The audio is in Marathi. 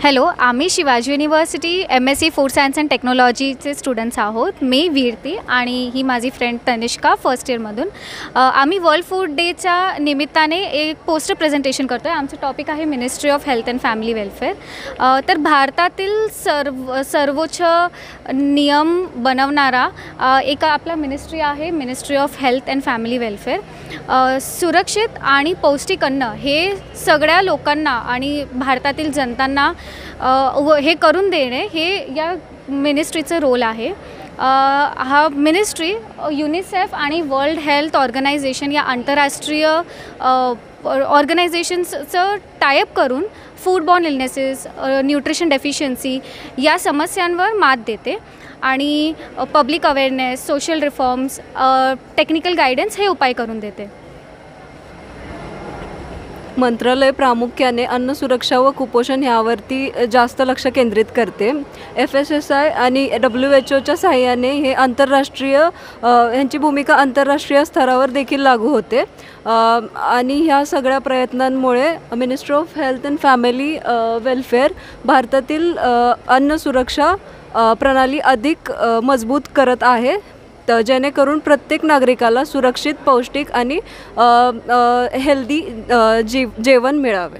हॅलो, आम्ही Shivaji university MSc food science and टेक्नॉलॉजीचे स्टुडंट्स आहोत. मी वीरती आणि ही माझी फ्रेंड तनिष्का फर्स्ट इयरमधून. आम्ही वर्ल्ड फूड डेच्या निमित्ताने एक पोस्टर प्रेझेंटेशन करतो आहे. आमचं टॉपिक आहे ministry of health and family welfare. तर भारतातील सर्वोच्च नियम बनवणारा एक आपला मिनिस्ट्री आहे, ministry of health and family welfare. सुरक्षित आणि पौष्टिक अन्न हे सगळ्या लोकांना आणि भारतातील जनतांना हे करून देणे हे या मिनिस्ट्रीचं रोल आहे. हा मिनिस्ट्री युनिसेफ आणि वर्ल्ड हेल्थ ऑर्गनायझेशन या आंतरराष्ट्रीय ऑर्गनायझेशन्सचं टायअप करून फूडबॉर्न इलनेसेस, न्यूट्रिशन डेफिशियन्सी या समस्यांवर मात देते आणि public awareness, social reforms, technical guidance हे उपाय करून देते. मंत्रालय प्रामुख्याने अन्न सुरक्षा व कुपोषण ह्यावरती जास्त लक्ष केंद्रित करते. FSSAI आणि WHO सहाय्याने हे आंतरराष्ट्रीय ह्यांची भूमिका आंतरराष्ट्रीय स्तरावर देखील लागू होते आणि ह्या सगळ्या प्रयत्नांमुळे ministry of health and family welfare भारतातील अन्न सुरक्षा प्रणाली अधिक मजबूत करत आहे, जेणेकरून प्रत्येक नागरिकाला सुरक्षित, पौष्टिक आणि हेल्दी जेवण मिळावे.